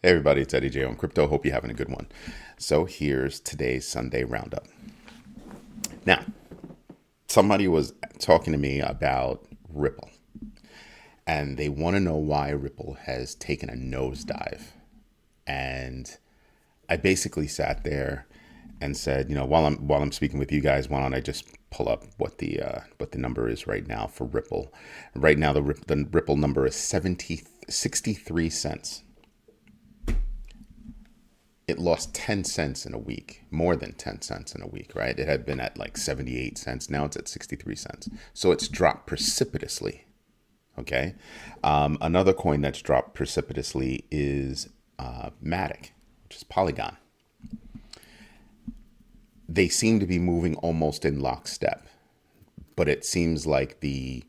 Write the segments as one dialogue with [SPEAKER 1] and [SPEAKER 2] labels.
[SPEAKER 1] Hey everybody, it's Eddie J on Crypto. Hope you're having a good one. So here's today's Sunday Roundup. Now, somebody was talking to me about Ripple, and they want to know why Ripple has taken a nosedive. And I basically sat there and said, while I'm speaking with you guys, why don't I just pull up what the number is right now for Ripple? Right now, the Ripple number is 63 cents. It lost 10 cents in a week, more than 10 cents in a week, right? It had been at like 78 cents. Now it's at 63 cents. So it's dropped precipitously. Okay. Another coin that's dropped precipitously is Matic, which is Polygon. They seem to be moving almost in lockstep, but it seems like the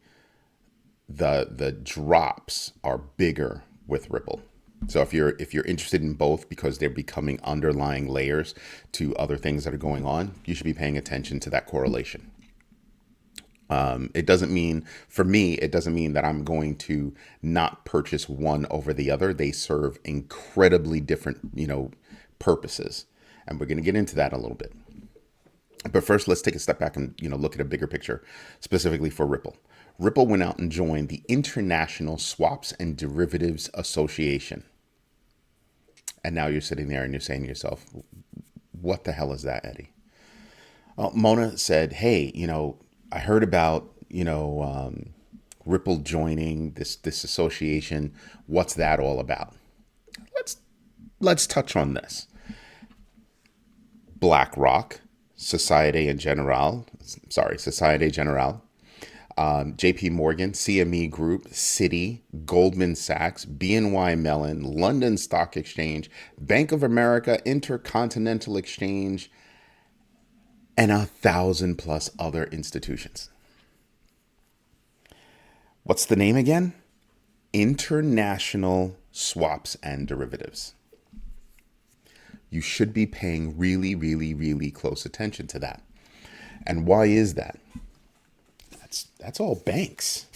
[SPEAKER 1] drops are bigger with Ripple. So if you're interested in both because they're becoming underlying layers to other things that are going on, you should be paying attention to that correlation. It doesn't mean, for me, it doesn't mean that I'm going to not purchase one over the other. They serve incredibly different, purposes. And we're going to get into that a little bit. But first, let's take a step back and, look at a bigger picture, specifically for Ripple. Ripple went out and joined the International Swaps and Derivatives Association. And now you're sitting there and you're saying to yourself, what the hell is that, Eddie? Well, Mona said, hey, I heard about, Ripple joining this association. What's that all about? Let's touch on this. BlackRock, Societe Generale, JP Morgan, CME Group, Citi, Goldman Sachs, BNY Mellon, London Stock Exchange, Bank of America, Intercontinental Exchange, and 1,000 plus other institutions. What's the name again? International Swaps and Derivatives. You should be paying really, really, really close attention to that. And why is that? That's all banks.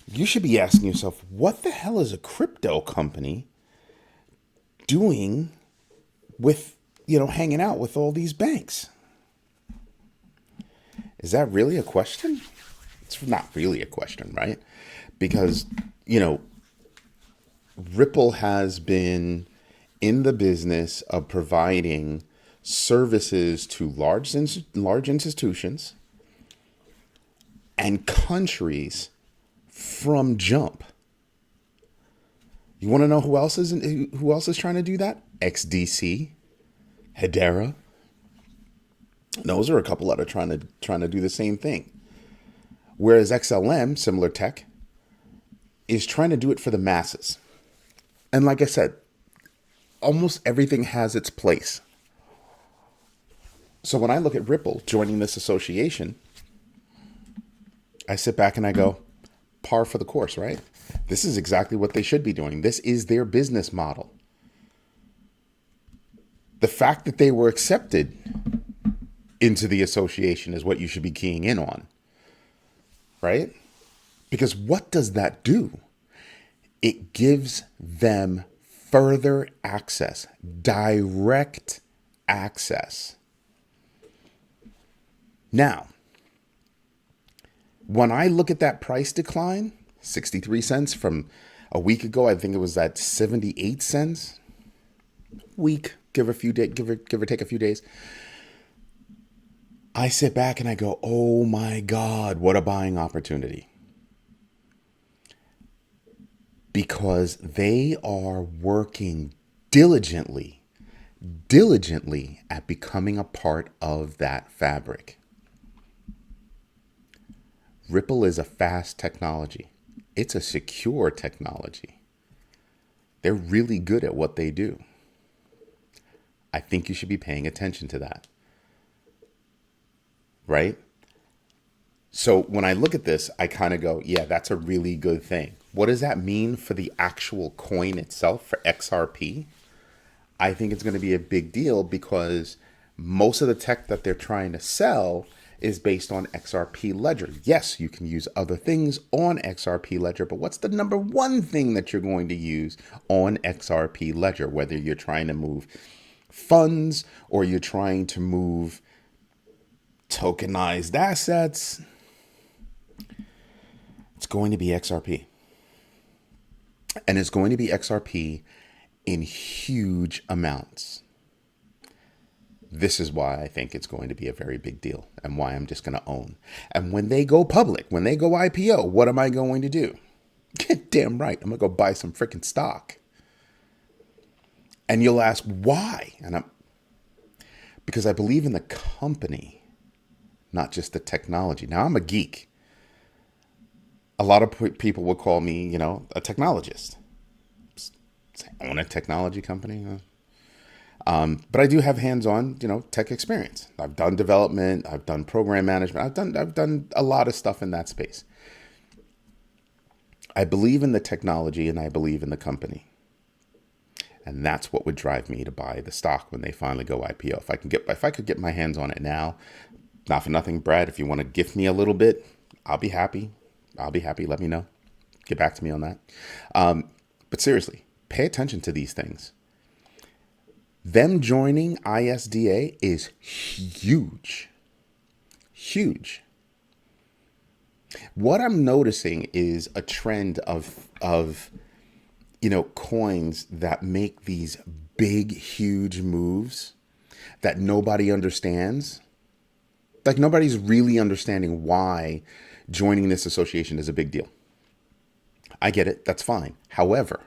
[SPEAKER 1] You should be asking yourself, what the hell is a crypto company doing with, hanging out with all these banks? Is that really a question? It's not really a question, right? Because, Ripple has been in the business of providing services to large institutions and countries from jump. You want to know who else is trying to do that? XDC, Hedera. Those are a couple that are trying to do the same thing. Whereas XLM, similar tech, is trying to do it for the masses. And like I said, almost everything has its place. So when I look at Ripple joining this association, I sit back and I go, par for the course, right? This is exactly what they should be doing. This is their business model. The fact that they were accepted into the association is what you should be keying in on, right? Because what does that do? It gives them further access, direct access. Now, when I look at that price decline, 63 cents from a week ago, I think it was at 78 cents. Week, give or take a few days. I sit back and I go, oh my God, what a buying opportunity. Because they are working diligently at becoming a part of that fabric. Ripple is a fast technology. It's a secure technology. They're really good at what they do. I think you should be paying attention to that. Right? So when I look at this, I kind of go, yeah, that's a really good thing. What does that mean for the actual coin itself, for XRP? I think it's going to be a big deal because most of the tech that they're trying to sell is based on XRP Ledger. Yes, you can use other things on XRP Ledger, but what's the number one thing that you're going to use on XRP Ledger? Whether you're trying to move funds or you're trying to move tokenized assets, it's going to be XRP. And it's going to be XRP in huge amounts. This is why I think it's going to be a very big deal and why I'm just going to own. And when they go public, when they go IPO, what am I going to do? Damn right, I'm going to go buy some freaking stock. And you'll ask why? Because I believe in the company, not just the technology. Now, I'm a geek. A lot of people would call me, a technologist. I own a technology company. But I do have hands-on, tech experience. I've done development. I've done program management. I've done a lot of stuff in that space. I believe in the technology and I believe in the company. And that's what would drive me to buy the stock when they finally go IPO. If I could get my hands on it now, not for nothing, Brad, if you want to gift me a little bit, I'll be happy. Let me know. Get back to me on that. But seriously, pay attention to these things. Them joining ISDA is huge. Huge. What I'm noticing is a trend of coins that make these big, huge moves that nobody understands. Like nobody's really understanding why joining this association is a big deal. I get it. That's fine. However,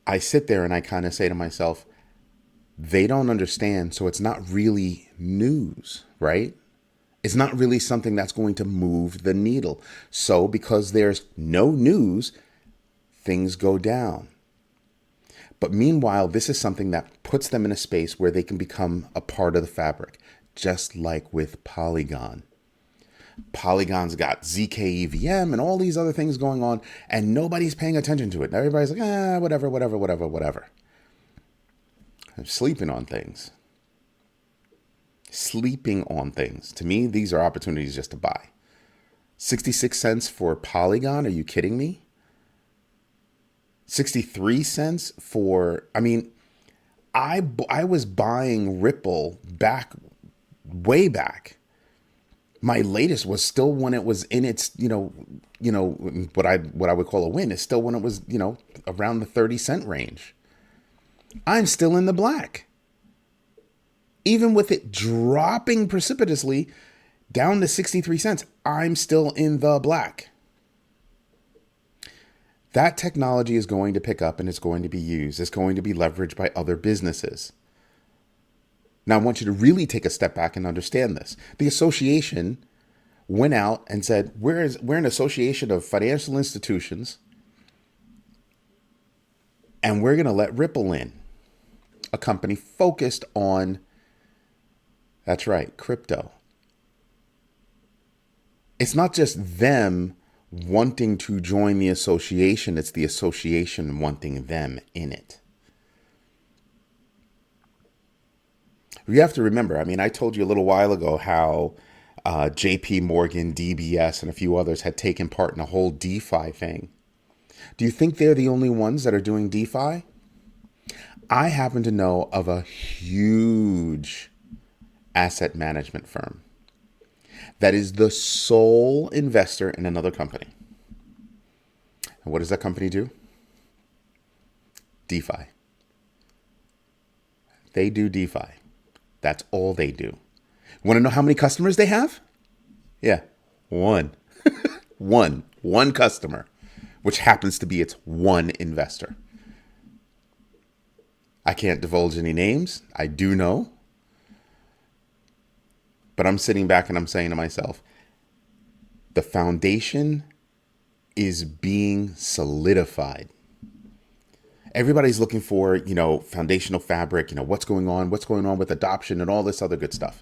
[SPEAKER 1] I sit there and I kind of say to myself, they don't understand. So it's not really news, right? It's not really something that's going to move the needle. So because there's no news, things go down. But meanwhile, this is something that puts them in a space where they can become a part of the fabric, just like with Polygon. Polygon's got ZK EVM and all these other things going on, and nobody's paying attention to it. Everybody's like, whatever. I'm sleeping on things. To me, these are opportunities just to buy. 66 cents for Polygon? Are you kidding me? 63 cents for, I was buying Ripple way back. My latest was still when it was in its, what I would call a win is still when it was, around the 30-cent range. I'm still in the black. Even with it dropping precipitously down to 63 cents, I'm still in the black. That technology is going to pick up and it's going to be used. It's going to be leveraged by other businesses. Now, I want you to really take a step back and understand this. The association went out and said, we're an association of financial institutions, and we're going to let Ripple in, a company focused on, that's right, crypto. It's not just them wanting to join the association, it's the association wanting them in it. You have to remember, I told you a little while ago how JP Morgan, DBS, and a few others had taken part in a whole DeFi thing. Do you think they're the only ones that are doing DeFi? I happen to know of a huge asset management firm that is the sole investor in another company. And what does that company do? DeFi. They do DeFi. That's all they do. Want to know how many customers they have? Yeah, one. One customer, which happens to be its one investor. I can't divulge any names. I do know. But I'm sitting back and I'm saying to myself, the foundation is being solidified. Everybody's looking for, foundational fabric, what's going on with adoption and all this other good stuff.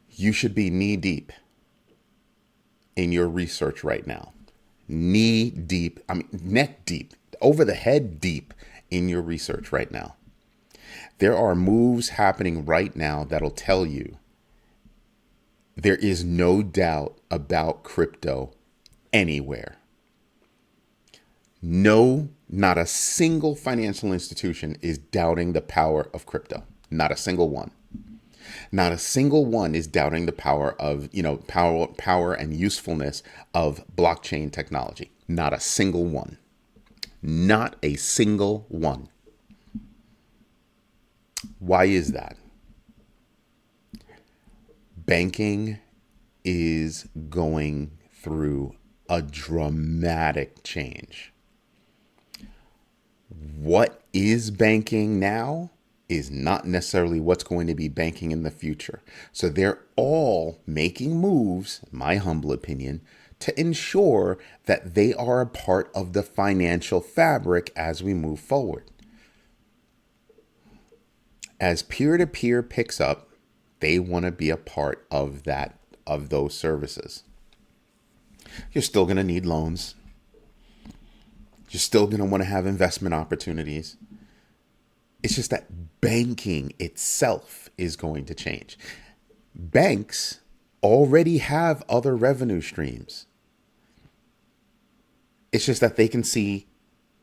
[SPEAKER 1] You should be knee deep in your research right now. Neck deep, over the head deep in your research right now. There are moves happening right now that'll tell you there is no doubt about crypto anywhere. No, not a single financial institution is doubting the power of crypto. Not a single one. Not a single one is doubting the power of, power and usefulness of blockchain technology. Not a single one. Not a single one. Why is that? Banking is going through a dramatic change. What is banking now is not necessarily what's going to be banking in the future. So they're all making moves, in my humble opinion, to ensure that they are a part of the financial fabric as we move forward. As peer-to-peer picks up, they want to be a part of that, of those services. You're still going to need loans. You're still going to want to have investment opportunities. It's just that banking itself is going to change. Banks already have other revenue streams. It's just that they can see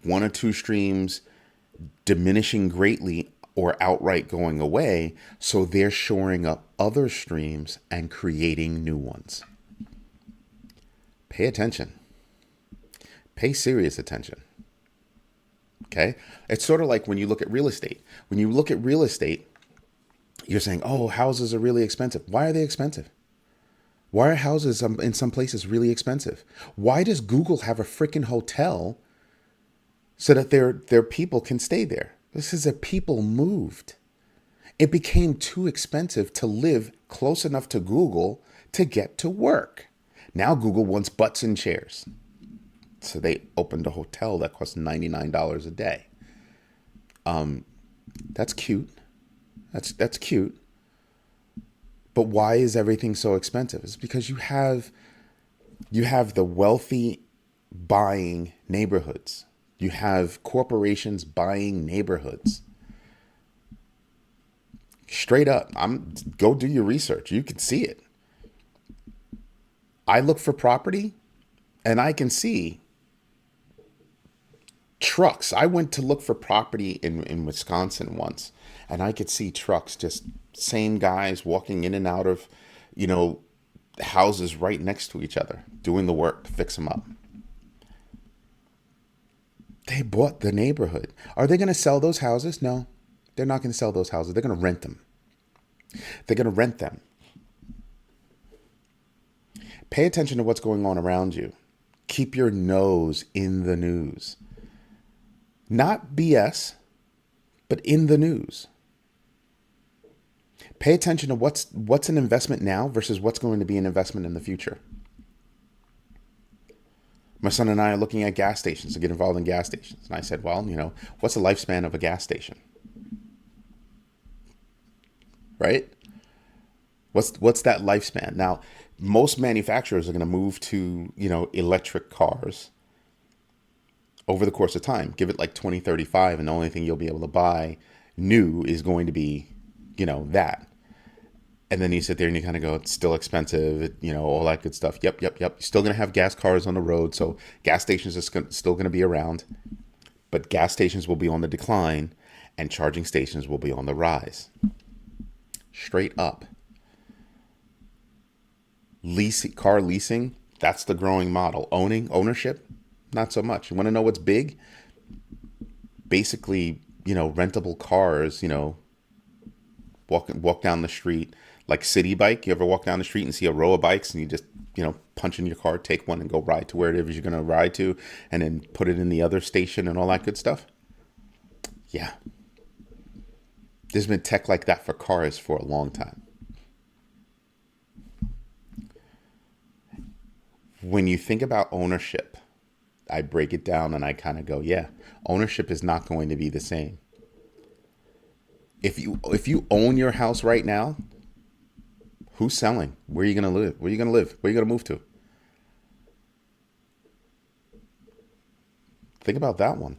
[SPEAKER 1] one or two streams diminishing greatly or outright going away, so they're shoring up other streams and creating new ones. Pay attention. Pay serious attention. Okay? It's sort of like when you look at real estate. When you look at real estate, you're saying, oh, houses are really expensive. Why are they expensive? Why are houses in some places really expensive? Why does Google have a freaking hotel so that their people can stay there? This is that people moved. It became too expensive to live close enough to Google to get to work. Now Google wants butts in chairs. So they opened a hotel that costs $99 a day. That's cute. That's cute. But why is everything so expensive? It's because you have the wealthy buying neighborhoods. You have corporations buying neighborhoods. Straight up, go do your research. You can see it. I look for property and I can see trucks. I went to look for property in Wisconsin once, and I could see trucks, just same guys walking in and out of, houses right next to each other, doing the work to fix them up. They bought the neighborhood. Are they going to sell those houses? No, they're not going to sell those houses. They're going to rent them. They're going to rent them. Pay attention to what's going on around you. Keep your nose in the news. Not BS, but in the news. Pay attention to what's an investment now versus what's going to be an investment in the future. My son and I are looking at gas stations to get involved in gas stations. And I said, well, what's the lifespan of a gas station? Right? What's that lifespan? Now, most manufacturers are going to move to, electric cars over the course of time. Give it like 2035, and the only thing you'll be able to buy new is going to be, that. And then you sit there and you kind of go, it's still expensive, all that good stuff. Yep. You're still going to have gas cars on the road. So gas stations are still going to be around, but gas stations will be on the decline and charging stations will be on the rise. Straight up. Car leasing, that's the growing model. Ownership, not so much. You want to know what's big? Basically, rentable cars, walk down the street like City Bike. You ever walk down the street and see a row of bikes and you just, punch in your car, take one and go ride to where it is you're going to ride to, and then put it in the other station and all that good stuff? Yeah. There's been tech like that for cars for a long time. When you think about ownership, I break it down and I kind of go, yeah, ownership is not going to be the same. If you own your house right now, who's selling? Where are you going to live? Where are you going to live? Where are you going to move to? Think about that one.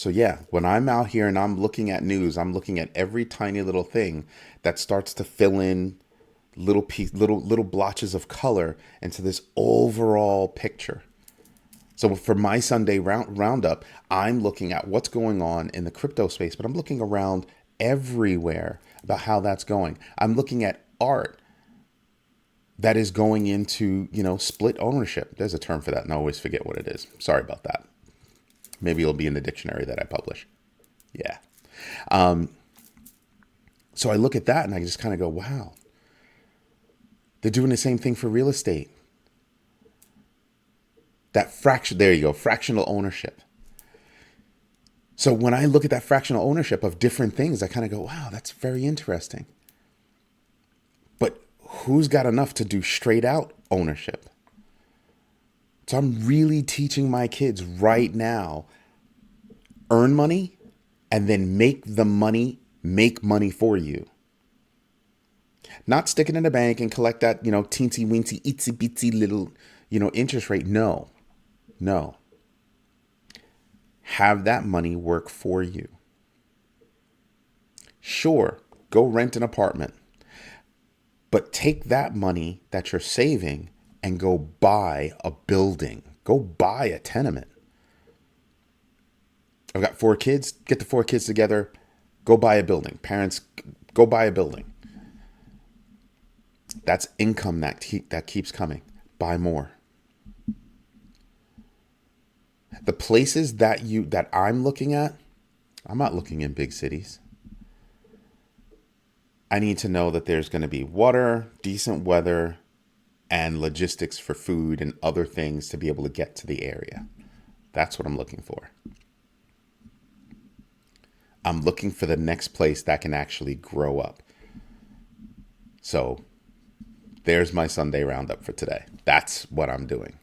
[SPEAKER 1] So yeah, when I'm out here and I'm looking at news, I'm looking at every tiny little thing that starts to fill in little blotches of color into this overall picture. So for my Sunday roundup, I'm looking at what's going on in the crypto space, but I'm looking around everywhere about how that's going. I'm looking at art that is going into, split ownership. There's a term for that, and I always forget what it is. Sorry about that. Maybe it'll be in the dictionary that I publish. Yeah. So I look at that and I just kind of go, wow, they're doing the same thing for real estate. There you go, fractional ownership. So when I look at that fractional ownership of different things, I kind of go, wow, that's very interesting. But who's got enough to do straight out ownership? So I'm really teaching my kids right now, earn money and then make make money for you. Not stick it in the bank and collect that, teensy weensy, itsy bitsy little, interest rate. No. Have that money work for you. Sure, go rent an apartment, but take that money that you're saving and go buy a building. Go buy a tenement. I've got 4 kids. Get the 4 kids together. Go buy a building. Parents, go buy a building. That's income that keeps coming. Buy more. The places that I'm looking at, I'm not looking in big cities. I need to know that there's going to be water, decent weather, and logistics for food and other things to be able to get to the area. That's what I'm looking for. I'm looking for the next place that can actually grow up. So there's my Sunday roundup for today. That's what I'm doing.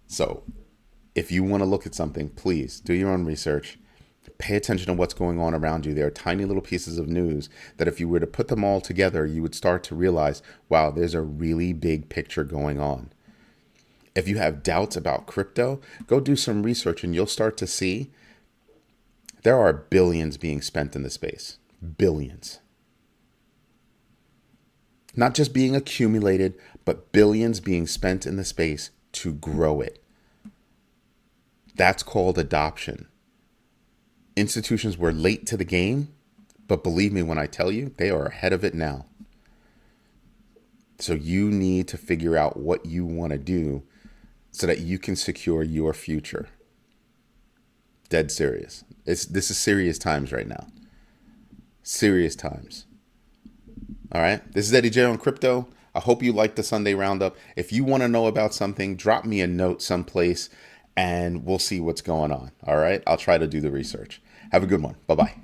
[SPEAKER 1] So if you want to look at something, please do your own research. Pay attention to what's going on around you. There are tiny little pieces of news that if you were to put them all together, you would start to realize, wow, there's a really big picture going on. If you have doubts about crypto, go do some research and you'll start to see there are billions being spent in the space. Billions. Not just being accumulated, but billions being spent in the space to grow it. That's called adoption. Institutions were late to the game, but believe me when I tell you, they are ahead of it now. So you need to figure out what you want to do so that you can secure your future. Dead serious. This is serious times right now. Serious times. All right. This is Eddie J on crypto. I hope you liked the Sunday roundup. If you want to know about something, drop me a note someplace and we'll see what's going on. All right. I'll try to do the research. Have a good one. Bye-bye.